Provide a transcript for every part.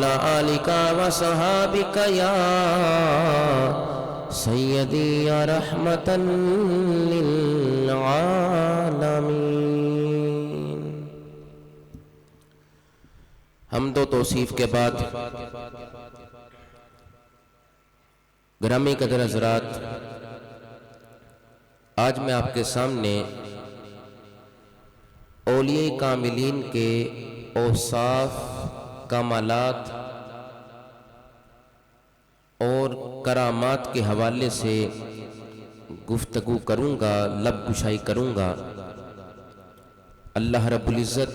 وعلى آلك وصحابك يا سیدی یا رحمتا للعالمین۔ حمد و توصیف کے بعد گرامی قدر حضرات، آج میں آپ کے سامنے اولیاء کاملین کے اوصاف، کمالات اور کرامات کے حوالے سے گفتگو کروں گا، لب گشائی کروں گا۔ اللہ رب العزت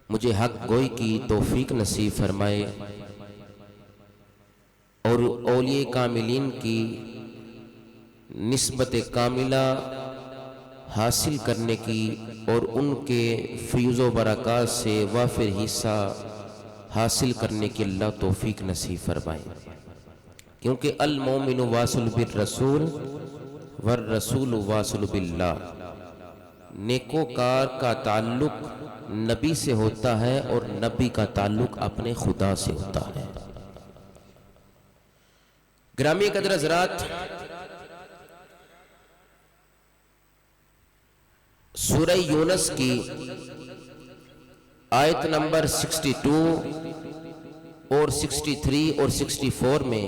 مجھے حق گوئی کی توفیق نصیب فرمائے اور اولیاء کاملین کی نسبت کاملہ حاصل کرنے کی اور ان کے فیض و برکات سے وافر حصہ حاصل کرنے کی اللہ توفیق نصیب فرمائے، کیونکہ المومن واصل بالرسول والرسول واصل باللہ، نیکوکار کا تعلق نبی سے ہوتا ہے اور نبی کا تعلق اپنے خدا سے ہوتا ہے۔ گرامی قدر حضرات، سورہ یونس کی آیت نمبر 62 اور 63 اور 64 میں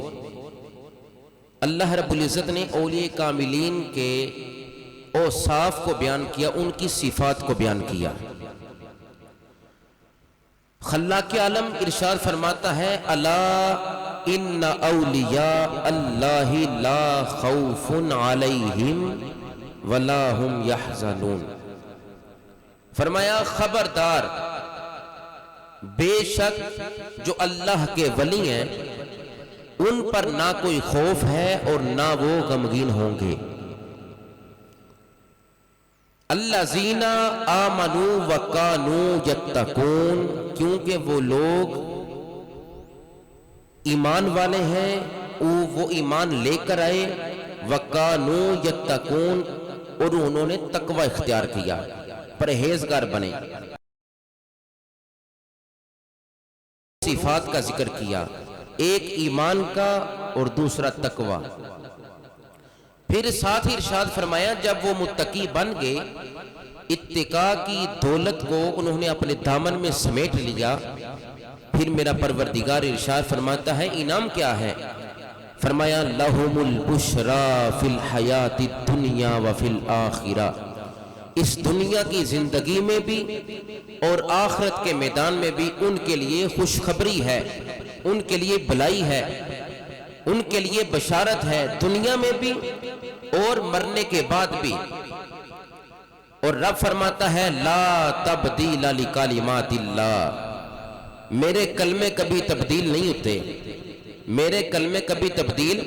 اللہ رب العزت نے اولیاء کاملین کے اوصاف کو بیان کیا، ان کی صفات کو بیان کیا۔ خلاق عالم ارشاد فرماتا ہے، الا ان اولیاء اللہ لا خوف علیہم ولا هم یحزنون۔ فرمایا خبردار، بے شک جو اللہ کے ولی ہیں ان پر نہ کوئی خوف ہے اور نہ وہ غمگین ہوں گے۔ الذین آمنوا وکانوا یتقون، کیونکہ وہ لوگ ایمان والے ہیں، وہ ایمان لے کر آئے، وکانوا یتقون، اور انہوں نے تقوی اختیار کیا، پرہیزگار بنے۔ صفات کا ذکر کیا، ایک ایمان کا اور دوسرا تقوی۔ پھر ساتھ ہی ارشاد فرمایا جب وہ متقی بن گئے، اتقاء کی دولت کو انہوں نے اپنے دامن میں سمیٹ لیا، پھر میرا پروردگار ارشاد فرماتا ہے انعام کیا ہے؟ فرمایا لَهُمُ الْبُشْرَى فِي الْحَيَاةِ الدُّنْيَا وَفِي الْآخِرَةِ، اس دنیا کی زندگی میں بھی اور آخرت کے میدان میں بھی ان کے لیے خوشخبری ہے، ان کے لیے بھلائی ہے، ان کے لیے بشارت ہے، دنیا میں بھی اور مرنے کے بعد بھی۔ اور رب فرماتا ہے لا تبدیل لکلمات اللہ، میرے کلمے کبھی تبدیل نہیں ہوتے، میرے کلمے کبھی تبدیل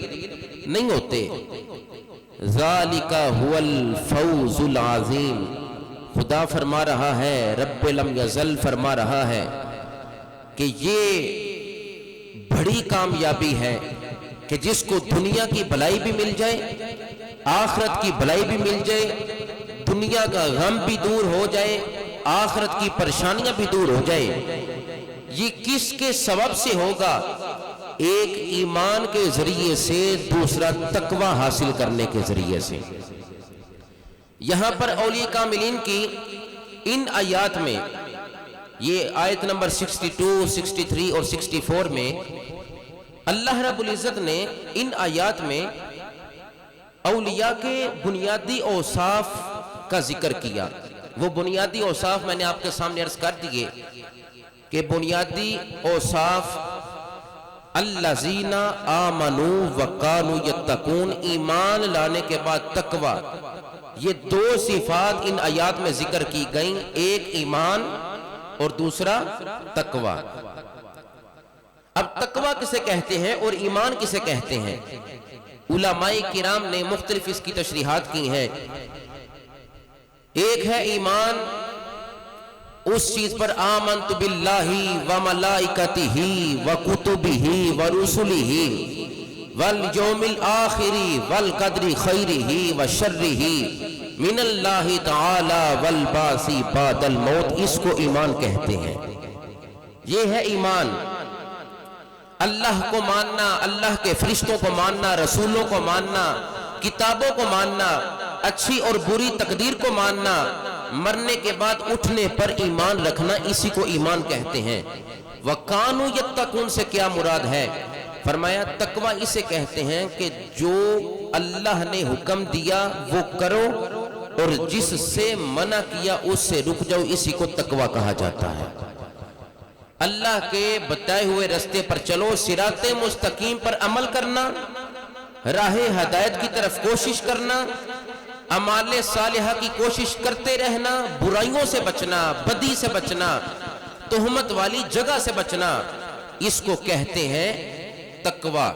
نہیں ہوتے۔ ذالک هو الفوز العظیم، خدا فرما رہا ہے، رب لم یزل فرما رہا ہے کہ یہ بڑی کامیابی ہے کہ جس کو دنیا کی بھلائی بھی مل جائے، آخرت کی بھلائی بھی مل جائے، دنیا کا غم بھی دور ہو جائے، آخرت کی پریشانیاں بھی دور ہو جائے۔ یہ کس کے سبب سے ہوگا؟ ایک ایمان کے ذریعے سے، دوسرا تقوی حاصل کرنے کے ذریعے سے۔ یہاں پر اولیاء کاملین کی ان آیات میں، یہ آیت نمبر 62، 63 اور 64 میں اللہ رب العزت نے ان آیات میں اولیاء کے بنیادی اوصاف کا ذکر کیا۔ وہ بنیادی اوصاف میں نے آپ کے سامنے عرض کر دیے کہ بنیادی اوصاف الذین آمنوا وکانوا یتقون، ایمان لانے کے بعد تقوی، یہ دو صفات ان آیات میں ذکر کی گئیں، ایک ایمان اور دوسرا تقوی۔ اب تقوی کسے کہتے ہیں اور ایمان کسے کہتے ہیں؟ علماء کرام نے مختلف اس کی تشریحات کی ہیں۔ ایک ہے ایمان اس چیز پر آمنت باللہ وملائکتہ وکتبہ ورسلہ والیوم الآخر والقدر خیرہ وشرہ من اللہ تعالی والبعث بعد الموت، اس کو ایمان کہتے ہیں۔ یہ ہے ایمان، اللہ کو ماننا، اللہ کے فرشتوں کو ماننا، رسولوں کو ماننا، کتابوں کو ماننا، اچھی اور بری تقدیر کو ماننا، مرنے کے بعد اٹھنے پر ایمان رکھنا، اسی کو ایمان کہتے ہیں۔ وَقَانُوا يَتَّقُونَ سے کیا مراد ہے؟ فرمایا تقوی اسے کہتے ہیں کہ جو اللہ نے حکم دیا وہ کرو اور جس سے منع کیا اس سے رک جاؤ، اسی کو تقوی کہا جاتا ہے۔ اللہ کے بتائے ہوئے راستے پر چلو، صراط مستقیم پر عمل کرنا، راہ ہدایت کی طرف کوشش کرنا، اعمال صالحہ کی کوشش کرتے رہنا، برائیوں سے بچنا، بدی سے بچنا، تہمت والی جگہ سے بچنا، اس کو کہتے ہیں تقوی۔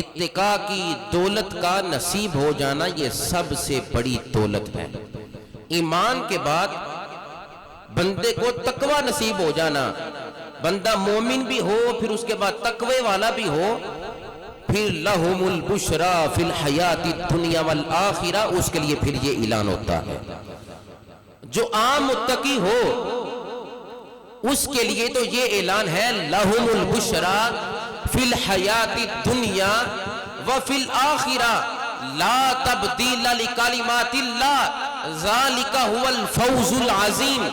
اتقاء کی دولت کا نصیب ہو جانا یہ سب سے بڑی دولت ہے۔ ایمان کے بعد بندے کو تقوی نصیب ہو جانا، بندہ مومن بھی ہو پھر اس کے بعد تقوی والا بھی ہو، پھر لہم البشرا فی الحیات الدنیا والآخرہ، اس کے لیے پھر یہ اعلان ہوتا ہے۔ جو عام متقی ہو اس کے لیے تو یہ اعلان ہے لہم البشرا فی الحیات الدنیا وفی الآخرہ لا تبدیل لکلمات اللہ ذالک هو الفوز العظیم۔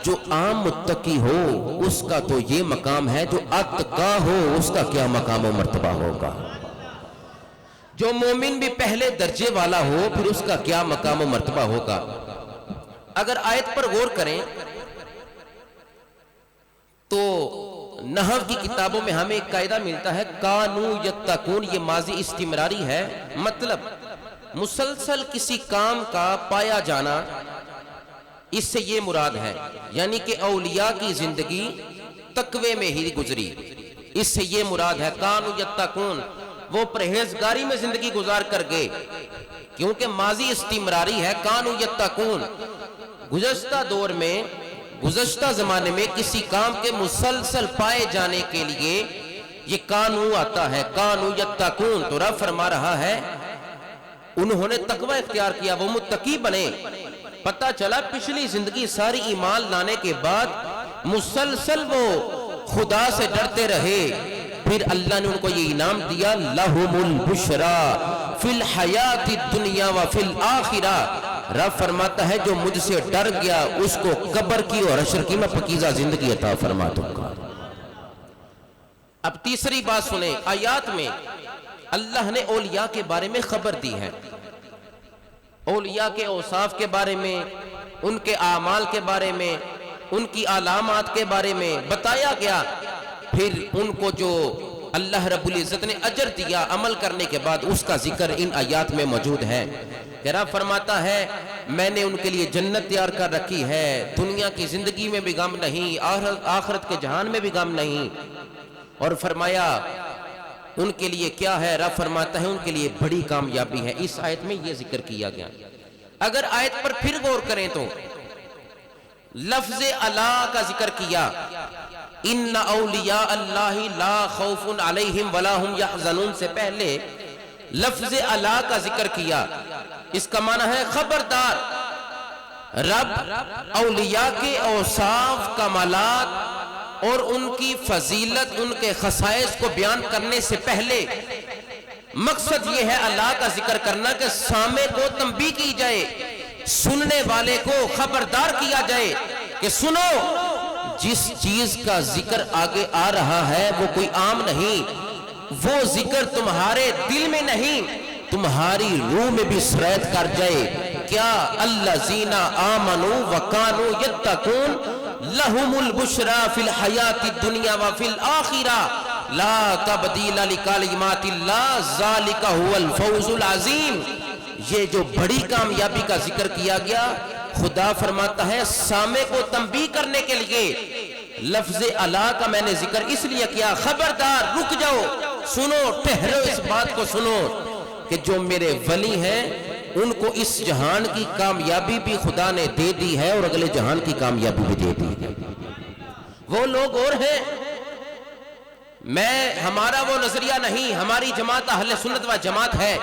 جو عام متقی ہو اس کا تو یہ مقام ہے، جو اتقا ہو اس کا کیا مقام و مرتبہ ہوگا۔ جو مومن بھی پہلے درجے والا ہو پھر اس کا کیا مقام و مرتبہ ہوگا۔ اگر آیت پر غور کریں تو نحو کی کتابوں میں ہمیں ایک قاعدہ ملتا ہے کانو یتقون، یہ ماضی استمراری ہے، مطلب مسلسل کسی کام کا پایا جانا، اس سے یہ مراد ہے، یعنی کہ اولیاء کی زندگی تقوی میں ہی گزری، اس سے یہ مراد ہے کانو یتقون، وہ پرہیزگاری میں زندگی گزار کر گئے، کیونکہ ماضی استمراری ہے کانو یتقون۔ گزشتہ دور میں، گزشتہ زمانے میں کسی کام کے مسلسل پائے جانے کے لیے یہ کانو آتا ہے، کانو یتقون۔ تو رب فرما رہا ہے انہوں نے تقوی اختیار کیا، وہ متقی بنے۔ پتہ چلا پچھلی زندگی ساری ایمان لانے کے بعد مسلسل وہ خدا سے ڈرتے رہے، پھر اللہ نے ان کو یہ انعام دیا لہم البشرا فی الحیات الدنیا وفی الآخرہ۔ رب فرماتا ہے جو مجھ سے ڈر گیا اس کو قبر کی اور حشر کی میں پاکیزہ زندگی عطا فرما دوں گا۔ اب تیسری بات سنیں، آیات میں اللہ نے اولیاء کے بارے میں خبر دی ہے، اولیاء کے اوصاف کے بارے میں، ان کے اعمال کے بارے میں، ان کی علامات کے بارے میں بتایا گیا، پھر ان کو جو اللہ رب العزت نے اجر دیا عمل کرنے کے بعد اس کا ذکر ان آیات میں موجود ہے۔ کہ رب فرماتا ہے میں نے ان کے لیے جنت تیار کر رکھی ہے، دنیا کی زندگی میں بھی غم نہیں، آخرت کے جہان میں بھی غم نہیں، اور فرمایا ان کے لیے کیا ہے، رب فرماتا ہے ان کے لیے بڑی کامیابی ہے۔ اس آیت میں یہ ذکر کیا گیا۔ اگر آیت پر پھر غور کریں تو لفظ الا کا ذکر کیا، ان اولیاء اللہ لا خوف علیہم ولا هم یحزنون سے پہلے لفظ الا کا ذکر کیا، اس کا معنی ہے خبردار۔ رب اولیاء کے اوصاف، کمالات اور ان کی فضیلت، ان کے خصائص کو بیان کرنے سے پہلے مقصد یہ ہے اللہ کا ذکر کرنا کہ سامع کو تنبیہ کی جائے، سننے والے کو خبردار کیا جائے کہ سنو جس چیز کا ذکر آگے آ رہا ہے وہ کوئی عام نہیں، وہ ذکر تمہارے دل میں نہیں تمہاری روح میں بھی سرایت کر جائے۔ کیا الذین آمنوا وکانوا یتقون لہم البشرا فی الحیات الدنیا وفی الآخرہ لا تبدیل لکلمات اللہ ذالک هو الفوز العظیم۔ یہ جو بڑی کامیابی کا ذکر کیا گیا، خدا فرماتا ہے سامع کو تنبیہ کرنے کے لیے لفظ الا کا میں نے ذکر اس لیے کیا، خبردار رک جاؤ، سنو، ٹھہرو، اس بات کو سنو کہ جو میرے ولی ہیں ان کو اس جہان کی کامیابی بھی خدا نے دے دی ہے اور اگلے جہان کی کامیابی بھی دے دی ہے۔ وہ لوگ اور ہیں، ہمارا وہ نظریہ نہیں، ہماری جماعت اہل سنت و جماعت ہے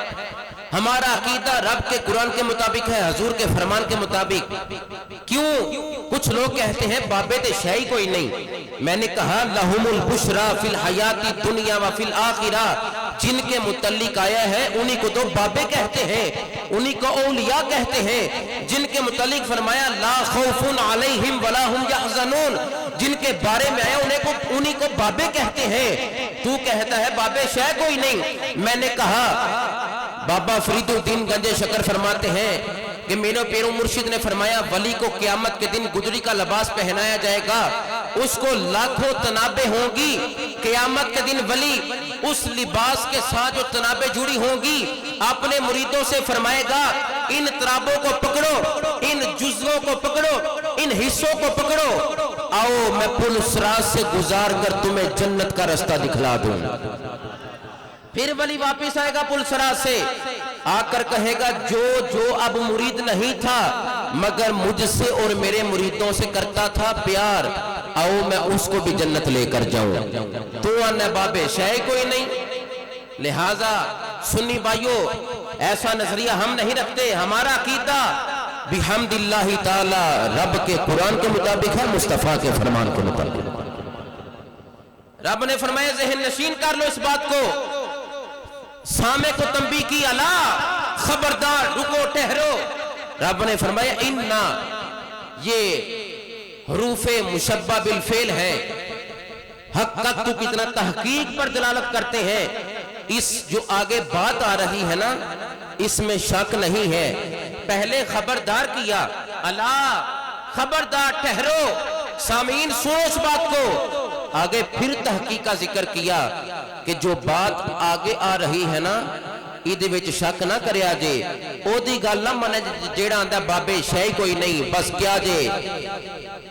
ہمارا عقیدہ رب کے قرآن کے مطابق ہے، حضور کے فرمان کے مطابق۔ کیوں؟ کچھ لوگ کہتے ہیں بابے تے شے ہی کوئی نہیں۔ میں نے کہا لہم البشرا فی الحیات الدنیا و فی الآخرہ، جن کے متعلق آیا ہے انہی کو تو بابے کہتے ہیں، انہی کو اولیاء کہتے ہیں۔ جن کے متعلق فرمایا لا خوف علیہم ولا ہم یحزنون، جن کے بارے میں آیا انہی کو بابے کہتے ہیں۔ تو کہتا ہے بابے شے کوئی نہیں۔ میں نے کہا بابا فرید الدین گنج شکر فرماتے ہیں کہ میرے پیرو مرشد نے فرمایا ولی کو قیامت کے دن گجری کا لباس پہنایا جائے گا، اس کو لاکھوں تنابیں ہوں گی۔ قیامت کے دن ولی اس لباس کے ساتھ جو تنابیں جڑی ہوں گی اپنے مریدوں سے فرمائے گا ان تنابوں کو پکڑو، ان جزووں کو پکڑو، ان حصوں کو پکڑو، آؤ میں پل صراط سے گزار کر تمہیں جنت کا رستہ دکھلا دوں۔ پھر ولی واپس آئے گا پل صراط سے، آ کر کہے گا جو اب مرید نہیں تھا مگر مجھ سے اور میرے مریدوں سے کرتا تھا پیار، آؤ میں اس کو بھی جنت لے کر جاؤں۔ تو آنا بابے شے کوئی نہیں۔ لہٰذا سنی بھائیو ایسا نظریہ ہم نہیں رکھتے، ہمارا عقیدہ بحمد اللہ تعالی رب کے قرآن کے مطابق ہے، مصطفیٰ کے فرمان کے مطابق۔ رب نے فرمایا ذہن نشین کر لو اس بات کو، سامع کو تنبیہ کی اللہ خبردار رکو ٹھہرو۔ رب نے فرمایا انا، یہ حروف مشبہ بالفعل ہے، حق تو کتنا تحقیق پر دلالت کرتے ہیں۔ اس جو آگے بات آ رہی ہے نا اس میں شک نہیں ہے۔ پہلے خبردار کیا اللہ خبردار ٹھہرو، سامعین سنو اس بات کو، آگے پھر تحقیق کا ذکر کیا کہ جو بات آگے آ رہی ہے نا ایدے وچ شک نہ کریا جے، او دی گل نہ منے جیڑا آندا بابے شے کوئی نہیں بس کیا جے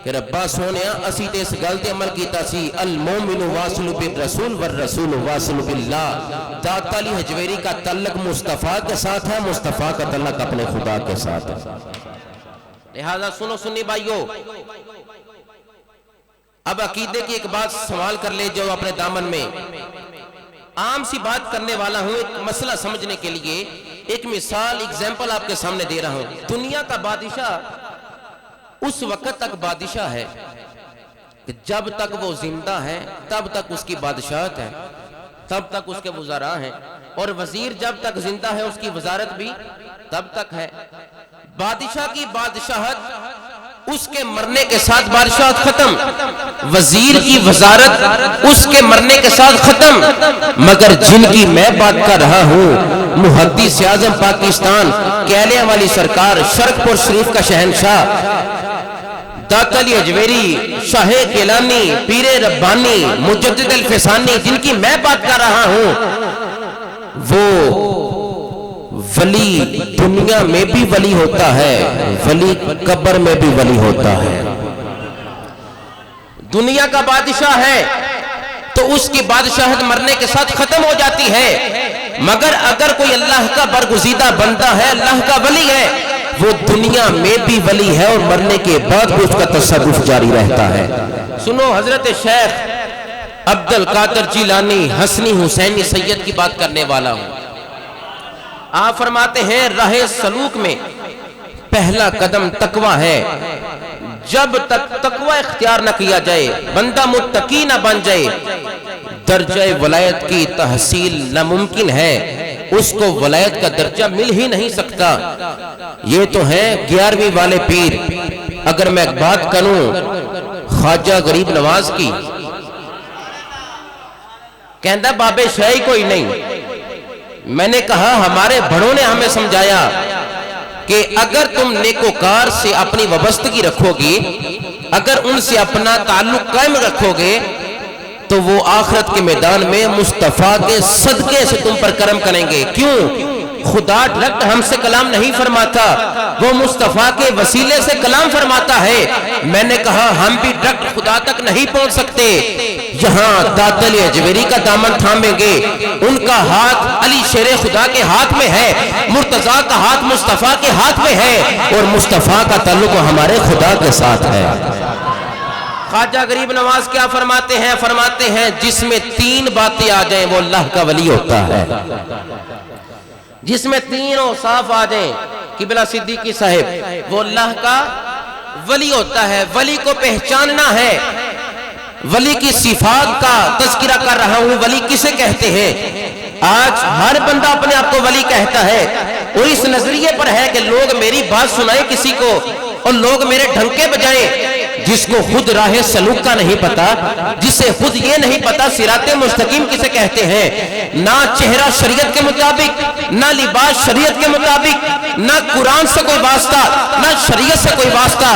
کہ ربا سونیا اسی تے اس گل تے عمل کیتا سی المومن واصل بالرسول والرسول واصل باللہ۔ داتا علی حجویری کا تعلق مصطفیٰ کے ساتھ ہے، مصطفیٰ کا تعلق اپنے خدا کے ساتھ ہے۔ لہذا سنو سنی بھائیو، اب عقیدے کی ایک بات سوال کر لے جو اپنے دامن میں عام سی بات کرنے والا ہوں، ایک مسئلہ سمجھنے کے لیے ایک مثال ایگزامپل آپ کے سامنے دے رہا ہوں۔ دنیا کا بادشاہ اس وقت تک بادشاہ ہے کہ جب تک وہ زندہ ہے تب تک اس کی بادشاہت ہے، تب تک اس کے وزراء ہیں، اور وزیر جب تک زندہ ہے اس کی وزارت بھی تب تک ہے۔ بادشاہ کی بادشاہت اس کے مرنے کے ساتھ بادشاہت ختم، وزیر کی وزارت اس کے مرنے کے ساتھ ختم، مگر جن کی میں بات کر رہا ہوں محدث اعظم پاکستان کیلے والی سرکار، شرق پور شریف کا شہنشاہ داتا علی حجویری، شاہ کیلانی، پیر ربانی، مجدد الفسانی، جن کی میں بات کر رہا ہوں، وہ ولی دنیا میں بھی ولی ہوتا ہے، ولی قبر میں بھی ولی ہوتا ہے۔ دنیا کا بادشاہ ہے تو اس کی بادشاہت مرنے کے ساتھ ختم ہو جاتی ہے، مگر اگر کوئی اللہ کا برگزیدہ بندہ ہے، اللہ کا ولی ہے، وہ دنیا میں بھی ولی ہے اور مرنے کے بعد بھی اس کا تصرف جاری رہتا ہے۔ سنو حضرت شیخ عبد القادر جیلانی حسنی حسینی سید کی بات کرنے والا ہوں۔ آپ فرماتے ہیں راہ سلوک میں پہلا قدم تقوی ہے، جب تک تقوی اختیار نہ کیا جائے، بندہ متقی نہ بن جائے، درجہ ولایت کی تحصیل ناممکن ہے، اس کو ولایت کا درجہ مل ہی نہیں سکتا۔ یہ تو ہے 11ویں والے پیر۔ اگر میں بات کروں خواجہ غریب نواز کی، کہندہ بابے شاہی کوئی نہیں۔ میں نے کہا ہمارے بڑوں نے ہمیں سمجھایا کہ اگر تم نیکوکار سے اپنی وابستگی رکھو گی، اگر ان سے اپنا تعلق قائم رکھو گے تو وہ آخرت کے میدان میں مصطفیٰ کے صدقے سے تم پر کرم کریں گے۔ کیوں؟ خدا ڈائریکٹ ہم سے کلام نہیں فرماتا، وہ مصطفیٰ کے وسیلے سے کلام فرماتا ہے۔ میں نے کہا ہم بھی ڈائریکٹ خدا تک نہیں پہنچ سکتے، یہاں داتا علی حجویری کا دامن تھامیں گے، ان کا ہاتھ علی شیر خدا کے ہاتھ میں ہے، مرتضیٰ کا ہاتھ مصطفیٰ کے ہاتھ میں ہے، اور مصطفیٰ کا تعلق ہمارے خدا کے ساتھ ہے۔ خواجہ غریب نواز کیا فرماتے ہیں؟ فرماتے ہیں جس میں 3 باتیں آ جائیں وہ اللہ کا ولی ہوتا ہے۔ جس میں تینوں صاف آ جائیں قبلہ صدیقی صاحب، وہ اللہ کا ولی ہوتا ہے۔ ولی کو پہچاننا ہے، ولی کی صفات کا تذکرہ کر رہا ہوں۔ ولی کسے کہتے ہیں؟ آج ہر بندہ اپنے آپ کو ولی کہتا ہے، اور اس نظریے پر ہے کہ لوگ میری بات سنائیں کسی کو اور لوگ میرے ڈھنکے بجائیں۔ جس کو خود راہ سلوک کا نہیں پتا، جسے خود یہ نہیں پتا صراط مستقیم کسے کہتے ہیں، نہ چہرہ شریعت کے مطابق، نہ لباس شریعت کے مطابق، نہ قرآن سے کوئی واسطہ، نہ شریعت سے کوئی واسطہ،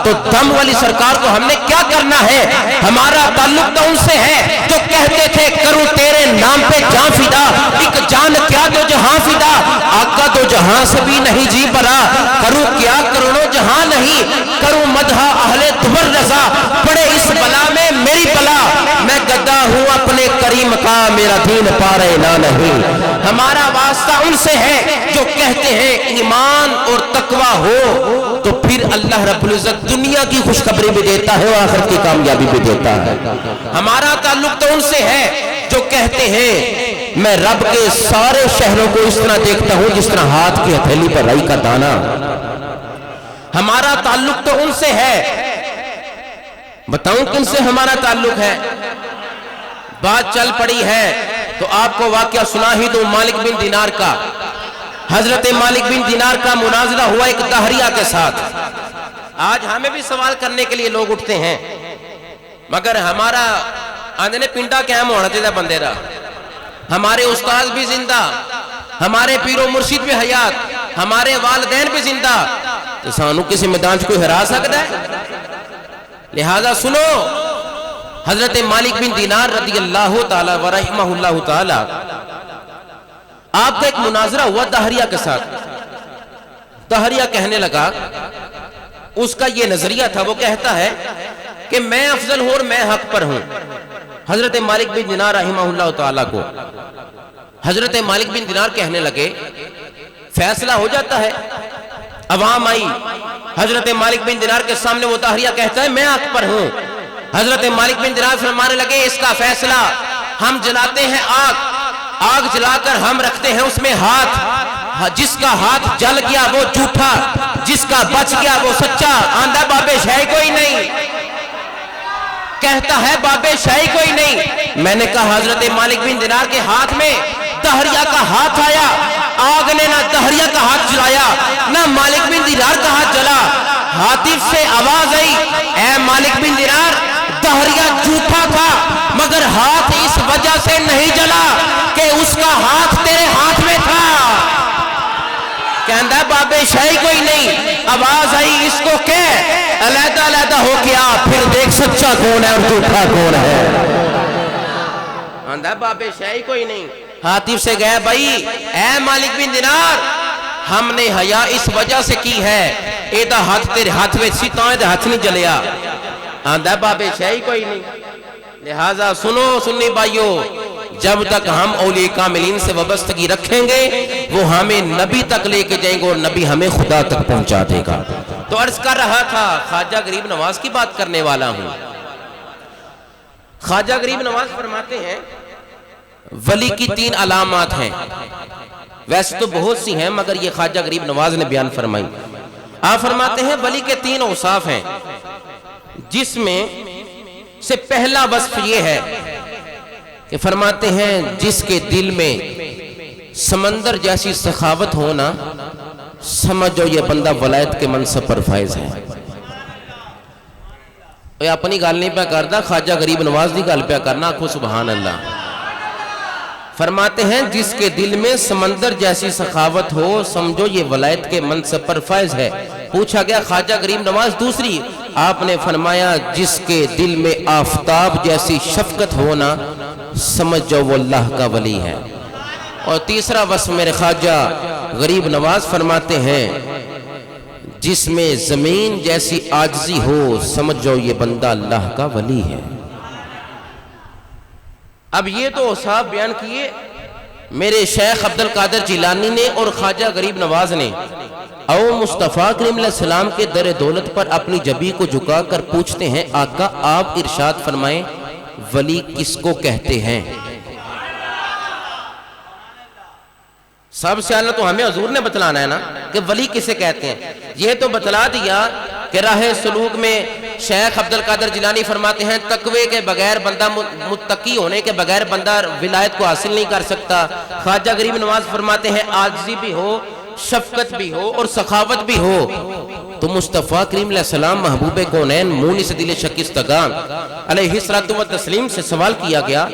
تو دم والی سرکار کو ہم نے کیا کرنا ہے؟ ہمارا تعلق تو ان سے ہے جو کہتے تھے کروں تیرے نام پہ جان فدا، ایک جان کیا دو جہاں فدا، آقا دو جہاں سے بھی نہیں جی برا، کروں کیا کروڑوں جہاں نہیں، کروں مدح اہل دبر رضا، پڑے اس بلا میں میری بلا، میں گدا ہوں اپنے کریم کا، میرا دین پارے نہ نہیں۔ ہمارا واسطہ ان سے ہے جو کہتے ہیں ایمان اور تقوی ہو تو پھر اللہ رب العزت دنیا کی خوشخبری بھی دیتا ہے اور آخرت کی کامیابی بھی دیتا ہے۔ ہمارا تعلق تو ان سے ہے جو کہتے ہیں میں رب کے سارے شہروں کو اس طرح دیکھتا ہوں جس طرح ہاتھ کی ہتھیلی پر رائی کا دانہ۔ ہمارا تعلق تو ان سے ہے، بتاؤں کن سے ہمارا تعلق ہے؟ بات چل پڑی ہے تو آپ کو واقعہ سنا ہی دوں مالک بن دینار کا۔ حضرت مالک بن دینار کا مناظرہ ہوا ایک دہریہ کے ساتھ۔ آج ہمیں بھی سوال کرنے کے لیے لوگ اٹھتے ہیں، مگر ہمارا آدھے پنڈا قائم ہونا چاہیے بندے دا، ہمارے استاد بھی زندہ، ہمارے پیر و مرشد بھی حیات، ہمارے والدین بھی زندہ، تو سانو کسی میدان سے کوئی ہرا سکتا ہے؟ لہذا سنو، حضرت مالک بن دینار رضی اللہ تعالی ورحمہ اللہ تعالی، آپ کا ایک مناظرہ ہوا دہریہ کے ساتھ۔ دہریہ کہنے لگا، اس کا یہ نظریہ تھا، وہ کہتا ہے کہ میں افضل ہوں اور میں حق پر ہوں۔ حضرت مالک بن دینار رحمہ اللہ تعالی کو حضرت مالک بن دینار کہنے لگے، فیصلہ ہو جاتا ہے، عوام آئی، حضرت مالک بن دینار کے سامنے وہ دہریہ کہتا ہے میں حق پر ہوں۔ حضرت مالک بن دینار فرمانے لگے اس کا فیصلہ، ہم جلاتے ہیں آگ جلا کر ہم رکھتے ہیں اس میں ہاتھ، جس کا ہاتھ جل گیا وہ جھوٹا، جس کا بچ گیا وہ سچا، آندہ بابے شاہی کوئی نہیں، کہتا ہے بابے شاہی کوئی نہیں۔ میں نے کہا حضرت مالک بن دینار کے ہاتھ میں دہریہ کا ہاتھ آیا، آگ نے نہ دہریہ کا ہاتھ جلایا نہ مالک بن دینار کا ہاتھ جلا۔ ہاتف سے آواز آئی، اے مالک بن دینار، دہریہ جھوٹا تھا مگر ہاتھ اس وجہ سے نہیں جلا کہ اس کا ہاتھ تیرے ہاتھ میں تھا۔ کہندہ بابے شاہی کوئی نہیں۔ آواز آئی اس کو کہہ علیحدہ علیحدہ ہو کے آ، پھر دیکھ سچا کون ہے اور جھوٹا کون ہے۔ کہندہ بابے شاہی کوئی نہیں۔ ہاتف سے گئے بھائی، اے مالک بن دینار، ہم نے حیا اس وجہ سے کی ہے، ایدہ ہاتھ تیرے ہاتھ میں سی تاں ایدہ ہاتھ نہیں جلیا، آندہ بابے شاہی کوئی نہیں۔ لہٰذا سنو سنی بھائیو، جب تک ہم اولیاء کاملین سے وابستگی رکھیں گے وہ ہمیں نبی تک لے کے جائیں گے اور نبی ہمیں خدا تک پہنچا دے گا۔ تو عرض کر رہا تھا خواجہ غریب نواز کی بات کرنے والا ہوں۔ خواجہ غریب نواز فرماتے ہیں ولی کی 3 علامات ہیں، ویسے تو بہت سی ہیں مگر یہ خواجہ غریب نواز نے بیان فرمائی۔ آپ فرماتے ہیں ولی کے 3 اوصاف ہیں، جس میں سے پہلا وصف یہ ہے کہ فرماتے ہیں جس کے دل میں سمندر جیسی سخاوت ہونا، سمجھو یہ بندہ ولایت کے منصب پر فائز ہے۔ اپنی گال نہیں پہ کرتا، خواجہ غریب نواز دی گال پہ کرنا، آنکھو سبحان اللہ۔ فرماتے ہیں جس کے دل میں سمندر جیسی سخاوت ہو، سمجھو یہ ولایت کے منصب پر فائز ہے۔ پوچھا گیا خواجہ غریب نواز دوسری، آپ نے فرمایا جس کے دل میں آفتاب جیسی شفقت ہونا، سمجھو وہ اللہ کا ولی ہے۔ اور تیسرا وصف میرے خواجہ غریب نواز فرماتے ہیں جس میں زمین جیسی عاجزی ہو، سمجھو یہ بندہ اللہ کا ولی ہے۔ اب یہ تو اوصاف بیان کیے میرے شیخ عبدالقادر جیلانی نے اور خواجہ غریب نواز نے۔ او مصطفیٰ کریم علیہ السلام کے در دولت پر اپنی جبی کو جھکا کر پوچھتے ہیں آقا آپ ارشاد فرمائیں ولی کس کو کہتے ہیں؟ سب سے اعلیٰ تو ہمیں حضور نے بتلانا ہے نا کہ ولی کسے کہتے ہیں. یہ تو بتلا دیا کہ راہ سلوک میں شیخ عبد القادر جیلانی فرماتے ہیں تقوی کے بغیر بندہ، متقی ہونے کے بغیر بندہ ولایت کو حاصل نہیں کر سکتا. خواجہ غریب نواز فرماتے ہیں عاجزی بھی ہو، شفقت بھی ہو اور سخاوت بھی ہو. تو مصطفیٰ کریم علیہ السلام محبوب کونین مونس دل شکستگان علیہ الصلوۃ والتسلیم سے سوال کیا گیا.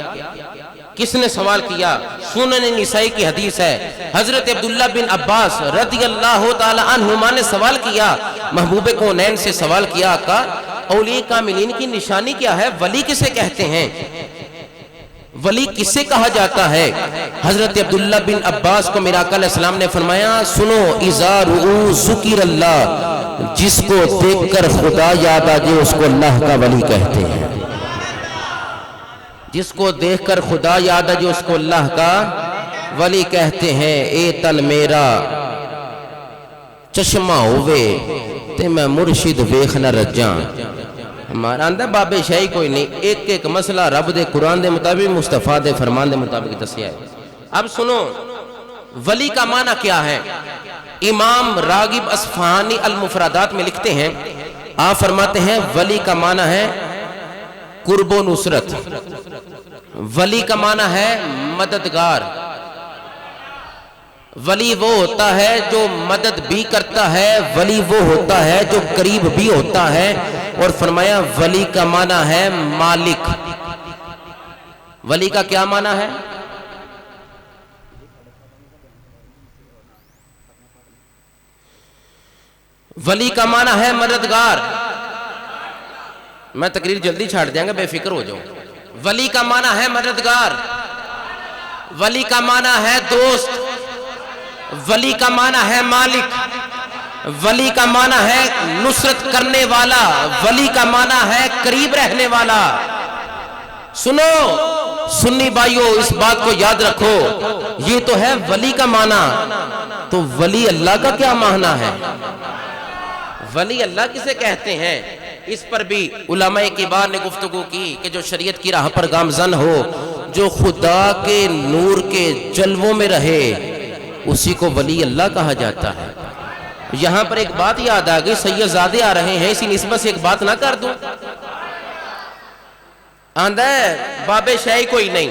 کس نے سوال کیا؟ سنن نسائی کی حدیث ہے. حضرت عبداللہ بن عباس رضی اللہ تعالی عنہما نے سوال کیا، محبوب کونین سے سوال کیا، آقا اولیاء کاملین کی نشانی کیا ہے؟ ولی کسے کہتے ہیں؟ ولی کسے کہا جاتا ہے؟ حضرت عبداللہ بن عباس کو میرا آقا علیہ السلام نے فرمایا، سنو، اذا رؤوا ذکر اللہ، جس کو دیکھ کر خدا یاد آ جائے اس کو اللہ کا ولی کہتے ہیں. جس کو دیکھ کر خدا یاد آ جائے اس کو اللہ کا ولی کہتے ہیں. اے تن میرا چشمہ ہوئے تے میں مرشد ویخ نہ رجاں. ہمارا اندر بابے شاہی کوئی نہیں، ایک ایک مسئلہ رب دے قرآن دے مطابق، مصطفیٰ دے فرمان دے مطابق دسیا ہے. اب سنو ولی کا معنی کیا ہے. امام راغب اصفہانی المفردات میں لکھتے ہیں، آپ فرماتے ہیں ولی کا معنی ہے قرب و نصرت. ولی کا معنی ہے مددگار. ولی وہ ہوتا ہے جو مدد بھی کرتا ہے، ولی وہ ہوتا ہے جو قریب بھی ہوتا ہے. اور فرمایا ولی کا معنی ہے مالک. ولی کا کیا معنی ہے؟ ولی کا معنی ہے مددگار. میں تقریر جلدی چھاڑ دیں گا، بے فکر ہو جاؤں. ولی کا معنی ہے مددگار، ولی کا معنی ہے دوست، ولی کا معنی ہے مالک، ولی کا معنی ہے نصرت کرنے والا، ولی کا معنی ہے قریب رہنے والا. سنو سنی بھائیو، اس بات کو یاد رکھو، یہ تو ہے ولی کا معنی. تو ولی اللہ کا کیا معنی ہے؟ ولی اللہ کسے کہتے ہیں؟ اس پر بھی علماء کبار نے گفتگو کی کہ جو شریعت کی راہ پر گامزن ہو، جو خدا کے نور کے جلووں میں رہے، اسی کو ولی اللہ کہا جاتا ہے. یہاں پر ایک بات یاد آ گئی، سید زادے آ رہے ہیں، اسی نسبت سے ایک بات نہ کر دوں. آندہ ہے بابے شاہی کوئی نہیں،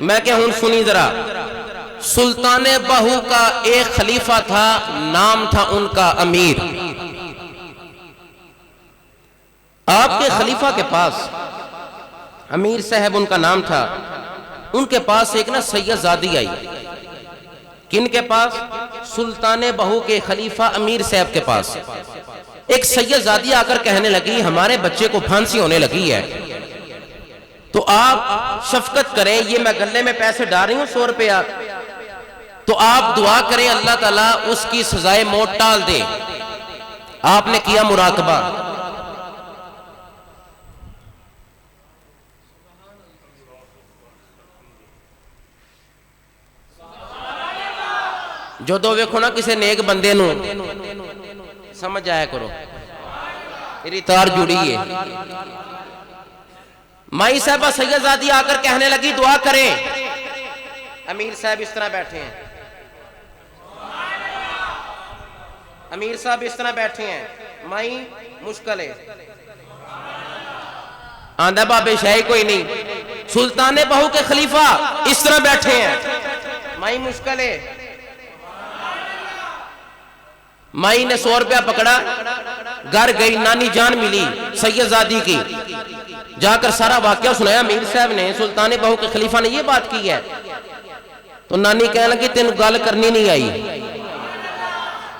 میں کہ ہوں سنی ذرا. سلطان بہو کا ایک خلیفہ تھا، نام تھا ان کا امیر. آپ کے خلیفہ کے پاس، امیر صاحب ان کا نام تھا، ان کے پاس ایک نا سید زادی آئی. کن کے پاس؟ سلطان بہو کے خلیفہ امیر صاحب کے پاس ایک سید زادی آ کر کہنے لگی ہمارے بچے کو پھانسی ہونے لگی ہے، تو آپ شفقت کریں، یہ میں گلے میں پیسے ڈال رہی ہوں 100 روپیہ، تو آپ دعا کریں اللہ تعالیٰ اس کی سزائے موت ٹال دے. آپ نے کیا مراقبہ. جو دو ویکھو نا کسے نیک بندے نو سمجھ آیا کرو، میری تار جڑی ہے. مائی صاحبہ سید زادی آ کر کہنے لگی دعا کریں. امیر صاحب اس طرح بیٹھے ہیں، امیر صاحب اس طرح بیٹھے ہیں، مائی مشکل ہے. آندہ بابے شاہی کوئی نہیں، سلطان بہو کے خلیفہ اس طرح بیٹھے ہیں، مائی مشکل ہے. مائی نے 100 روپیہ پکڑا، گھر گئی، نانی جان ملی سید زادی کی، جا کر سارا واقعہ سنایا. امیر صاحب نے، سلطان بہو کے خلیفہ نے یہ بات کی ہے. تو نانی کہنے لگی تینوں گل کرنی نہیں آئی،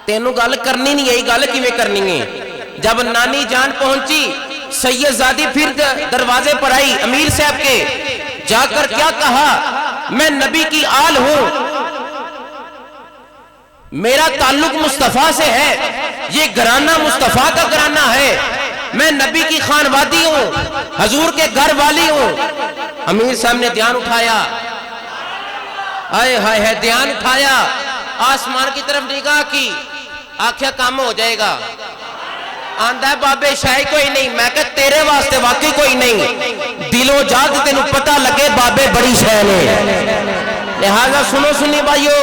تینوں گل کرنی نہیں آئی، گل کیویں کرنی ہے. جب نانی جان پہنچی، سید زادی پھر دروازے پر آئی امیر صاحب کے، جا کر کیا کہا، میں نبی کی آل ہوں، میرا تعلق مصطفیٰ سے ہے، یہ گھرانہ مصطفیٰ کا گھرانہ ہے، میں نبی کی خانوادی ہوں، حضور کے گھر والی ہوں. امیر صاحب نے دھیان اٹھایا، آئے ہائے ہے، دھیان اٹھایا، آسمان کی طرف نگاہ کی، آنکھیں کام ہو جائے گا. آندہ ہے بابے شاہی کوئی نہیں، میں کہ تیرے واسطے واقعی کوئی نہیں، دلوں جاگ تینوں پتہ لگے بابے بڑی شہ نے. لہذا سنو سنی بھائیو،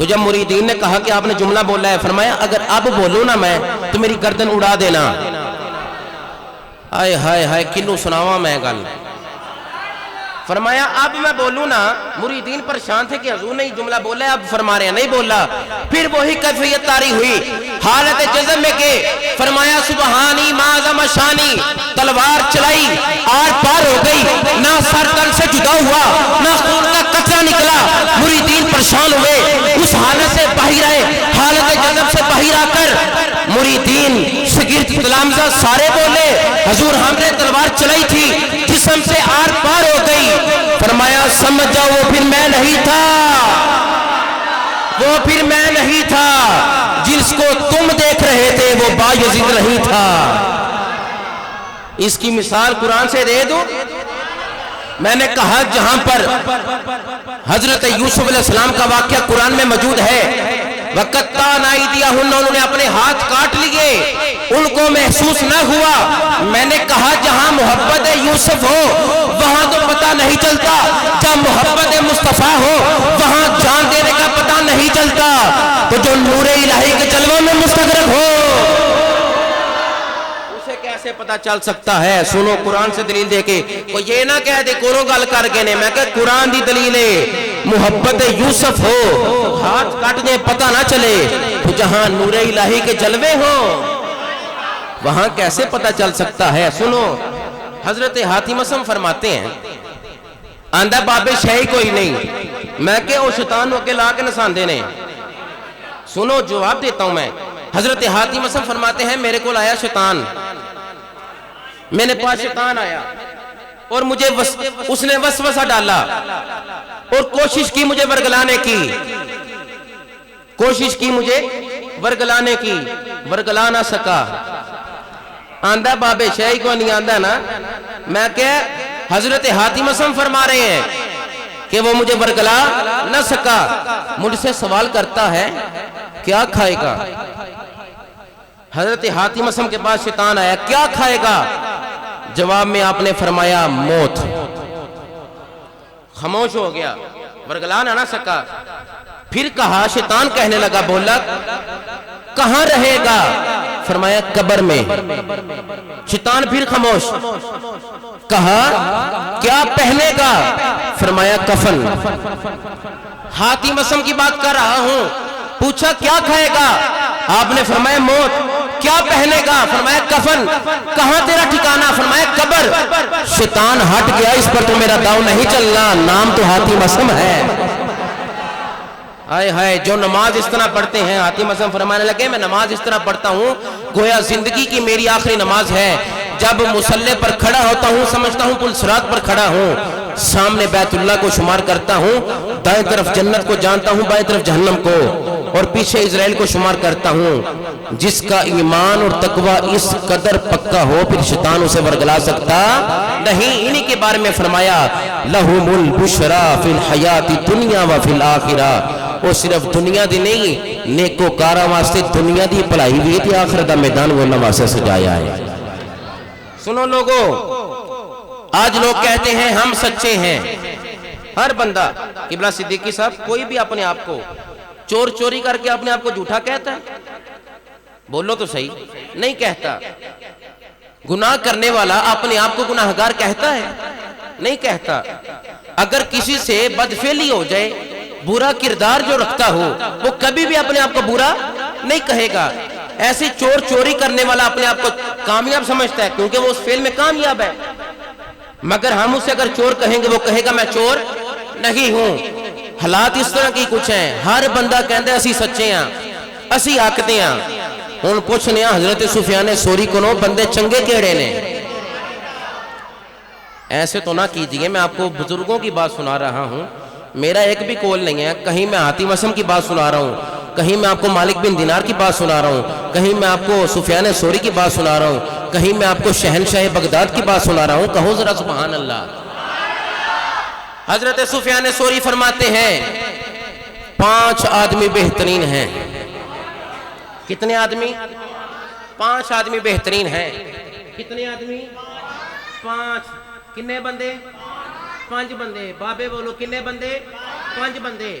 تو جب مریدین نے کہا کہ آپ نے جملہ بولا ہے، فرمایا اگر اب بولوں نا میں تو میری گردن اڑا دینا۔ آئے ہائے ہائے کنوں سناواں میں گل۔ فرمایا اب میں بولوں نا، مریدین پریشان تھے کہ حضور نے جملہ بولا ہے، اب فرما رہے ہیں نہیں بولا۔ پھر وہی کیفیت طاری ہوئی حالت جزم میں کہ فرمایا سبحانی معظم شانی، تلوار چلائی آر پار ہو گئی، نہ سر تن سے جدا ہوا نہ خون کا قطرہ نکلا۔ مریدین پریشان ہوئے، اس حالت سے باہر آئے، حالت جزم سے باہر آ کر مریدین شگرد تلامذہ سارے بولے حضور ہم نے تلوار چلائی تھی، جسم سے آر پار ہو گئی۔ فرمایا سمجھ جاؤ وہ پھر میں نہیں تھا، وہ پھر میں نہیں تھا، جس کو تم دیکھ رہے تھے وہ بایزید نہیں تھا۔ اس کی مثال قرآن سے دے دو۔ میں نے کہا جہاں پر حضرت یوسف علیہ السلام کا واقعہ قرآن میں موجود ہے، وَقَطَّعْنَ أَيْدِيَهُنَّ، انہوں نے اپنے ہاتھ کاٹ لیے، ان کو محسوس نہ ہوا۔ میں نے کہا جہاں محبت یوسف ہو وہاں تو پتہ نہیں چلتا، جب محبت مصطفیٰ ہو وہاں جان دینے کا پتہ نہیں چلتا۔ تو جو نور الہی کے جلووں میں مستغرق ہو اسے کیسے پتہ چل سکتا ہے؟ سنو قرآن سے دلیل دے کے کوئی یہ نہ کہہ دے کونوں گل کر کے نے، میں کہ قرآن دی دلیل ہے محبت یوسف ہو ہاتھ کاٹ دے پتہ نہ چلے، تو جہاں نور الہی کے جلوے ہوں وہاں کیسے پتہ چل سکتا ہے؟ سنو حضرت حاتم اسم فرماتے ہیں آندہ بابے شہی کوئی نہیں، میں کہ او شیطان ہو کے لا کے نسان دینے۔ سنو جواب دیتا ہوں میں، حضرت حاتم اسم فرماتے ہیں میرے کو آیا شیطان، میں نے پاس شیطان آیا اور مجھے اس نے وسوسہ ڈالا اور کوشش کی مجھے ورگلانے کی، کوشش کی مجھے ورگلانے کی، ورگلا نہ سکا۔ آندہ بابے شہی کو نہیں آندہ نا، میں کہ حضرت حاتم اسم فرما رہے ہیں کہ وہ مجھے ورگلا نہ سکا۔ مجھ سے سوال کرتا ہے کیا کھائے گا؟ حضرت حاتم اسم کے پاس شیطان آیا، کیا کھائے گا؟ جواب میں آپ نے فرمایا موت۔ خاموش ہو گیا، ورگلا نہ سکا۔ پھر کہا شیطان کہنے لگا، بولا کہاں رہے گا؟ فرمایا قبر میں۔ شیطان پھر خاموش، کہا کیا پہنے گا؟ فرمایا کفن۔ حاتم اسم کی بات کر رہا ہوں، پوچھا کیا کھائے گا؟ آپ نے فرمایا موت۔ کیا پہنے گا؟ فرمایا کفن۔ کہاں تیرا ٹھکانہ؟ فرمایا قبر۔ شیطان ہٹ گیا، اس پر تو میرا داؤ نہیں چلنا، نام تو حاتم اسم ہے۔ آئے ہائے جو نماز اس طرح پڑھتے ہیں، حاتم اسم فرمانے لگے میں نماز اس طرح پڑھتا ہوں گویا زندگی کی میری آخری نماز ہے۔ جب مصلی پر کھڑا ہوتا ہوں سمجھتا ہوں پل صراط پر کھڑا ہوں، سامنے بیت اللہ کو شمار کرتا ہوں، دائیں طرف جنت کو جانتا ہوں بائیں طرف جہنم کو، اور پیچھے اسرائیل کو شمار کرتا ہوں۔ جس کا ایمان اور تقوی اس قدر پکا ہو پھر شیطان اسے ورگلا سکتا نہیں۔ انہی کے بارے میں فرمایا لَهُمُ الْبُشْرَى فِي الْحَيَاةِ الدُّنْيَا وَفِي الْآخِرَةِ، وہ صرف دنیا دی نہیں نیکوکاراں واسطے دنیا دی بھلائی بھی تھی، آخرت دا میدان وہ اللہ واسطے سجایا ہے۔ سنو لوگو، آج لوگ کہتے ہیں ہم سچے ہیں۔ ہر بندہ قبلہ صدیقی صاحب کوئی بھی اپنے آپ کو چور چوری کر کے اپنے آپ کو جھوٹا کہتا ہے؟ بولو تو صحیح، نہیں کہتا۔ گناہ کرنے والا اپنے آپ کو گناہگار کہتا ہے؟ نہیں کہتا۔ اگر کسی سے بدفعلی ہو جائے، برا کردار جو رکھتا ہو، وہ کبھی بھی اپنے آپ کو برا نہیں کہے گا۔ ایسے چور چوری کرنے والا اپنے آپ کو کامیاب سمجھتا ہے کیونکہ وہ اس فعل میں کامیاب ہے، مگر ہم اسے اگر چور کہیں گے وہ کہے گا میں چور نہیں ہوں۔ حالات اس طرح کی کچھ ہیں، ہر بندہ کہتا ہے اسی سچے ہیں، اسی آکتے ہیں۔ ہن پوچھنے حضرت سفیان ثوری کو نو بندے چنگے کیڑے نے؟ ایسے تو نہ کیجئے، میں آپ کو بزرگوں کی بات سنا رہا ہوں، میرا ایک بھی قول نہیں ہے۔ کہیں میں حاتم اسم کی بات سنا رہا ہوں، کہیں میں آپ کو مالک بن دینار کی بات سنا رہا ہوں، کہیں میں آپ کو سفیان ثوری کی بات سنا رہا ہوں، کہیں میں آپ کو شہنشاہ بغداد کی بات سنا رہا ہوں۔ کہو ذرا سبحان اللہ۔ حضرت سفیان ثوری فرماتے ہیں 5 آدمی بہترین ہیں۔ کتنے آدمی؟ 5 آدمی بہترین ہیں۔ کتنے آدمی؟ 5۔ کتنے بندے؟ 5 بندے۔ بابے بولو کتنے بندے؟ 5 بندے۔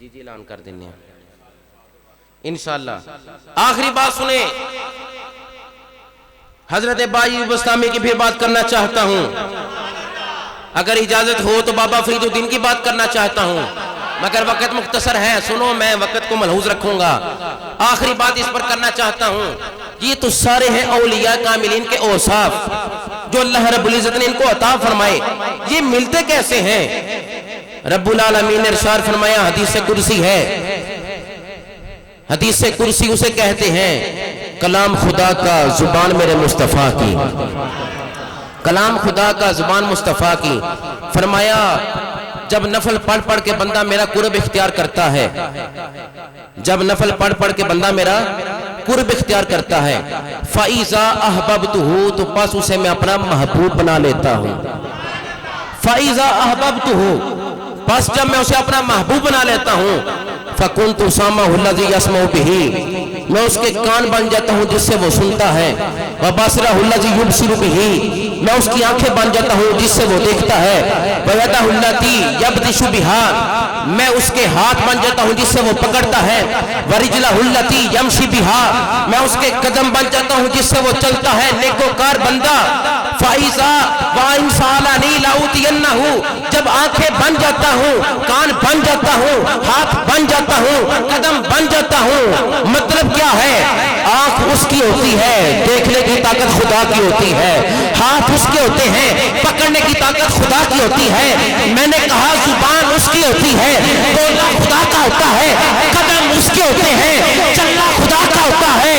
جی اعلان کر دینے ہیں انشاءاللہ. آخری بات سنیں، حضرت بائی بستامی کی پھر بات کرنا چاہتا ہوں، اگر اجازت ہو تو بابا فرید الدین کی بات کرنا چاہتا ہوں، مگر وقت مختصر ہے، سنو میں وقت کو ملحوظ رکھوں گا. آخری بات اس پر کرنا چاہتا ہوں. یہ تو سارے ہیں اولیاء کاملین کے اوصاف جو اللہ رب العزت نے ان کو عطا فرمائے. یہ ملتے کیسے ہیں؟ رب العالمین نے ارشاد فرمایا، حدیث قدسی ہے، حدیث قدسی اسے کہتے ہیں کلام خدا کا زبان میرے مصطفیٰ کی، کلام خدا کا زبان مصطفیٰ کی. فرمایا جب نفل پڑھ پڑھ کے بندہ میرا قرب اختیار کرتا ہے، جب نفل پڑھ پڑھ کے بندہ میرا قرب اختیار کرتا ہے، فَإِذَا أَحْبَبْتُهُ تو پس اسے میں اپنا محبوب بنا لیتا ہوں. فَإِذَا أَحْبَبْتُهُ پس جب میں اسے اپنا محبوب بنا لیتا ہوں، فَكُنْتُ سَامَعُهُ الَّذِي يَسْمَعُ بِهِ میں اس کے کان بن جاتا ہوں جس سے وہ سنتا ہے. وَبَصِرَهُ الَّذِي يُبْصِرُ بِهِ میں اس کی آنکھیں بن جاتا ہوں جس سے وہ دیکھتا ہے. وَيَدَهُ الَّتِي يَبْطِشُ بِهَا میں اس کے ہاتھ بن جاتا ہوں جس سے وہ پکڑتا ہے. وَرِجْلَهُ الَّتِي يَمْشِي بِهَا میں اس کے قدم بن جاتا ہوں جس سے وہ چلتا ہے. نیکوکار بندہ فَإِذَا وَإِنْ سَأَلَنِي لَأُوتِيَنَّهُ جب آنکھیں بن جاتا ہوں، کان بن جاتا ہوں، ہاتھ بن جاتا ہوں، قدم بن جاتا ہوں. مطلب کیا ہے؟ آنکھ اس کی ہوتی ہے، دیکھنے کی طاقت خدا کی ہوتی ہے. ہاتھ اس کے ہوتے ہیں، پکڑنے کی طاقت خدا کی ہوتی ہے. میں نے کہا زبان اس کی ہوتی ہے، بولنا خدا کا ہوتا ہے. قدم اس کے ہوتے ہیں، چلنا خدا کا ہوتا ہے.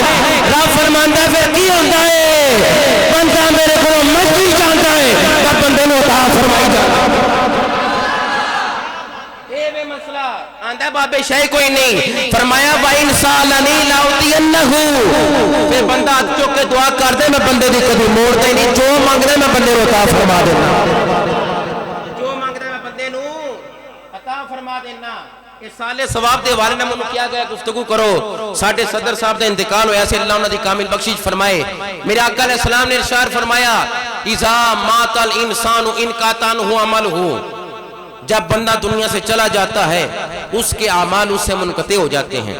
رب فرماندا ہے پھر کی ہوتا ہے؟ بندہ میرے کو مجبور جانتا ہے جب بندے نے عطا فرمائی جاتا آندہ بابے شاہ کوئی نہیں. فرمایا وَإِنْ سَأَلَنِي لَأُوتِيَنَّهُ پھر بندہ ہاتھ چوک کے دعا کر دے میں بندے دی کبھی موڑ دے نہیں. جو مانگ دے میں بندے نو عطا فرما دینا، جو مانگ دے میں بندے نو عطا فرما دینا. اس سالے ثواب دے والے نے منو کیا گیا گفتگو کرو. ساڑھے صدر صاحب دے انتقال ہویا سے اللہ انہوں نے کامل بخشش فرمائے. میرے آقا علیہ السلام نے ارشاد فرمایا اِذَا مَاتَ الْإِنسَانُ انْقَطَعَ عَمَلُهُ جب بندہ دنیا سے چلا جاتا ہے اس کے اعمال اس سے منقطع ہو جاتے ہیں.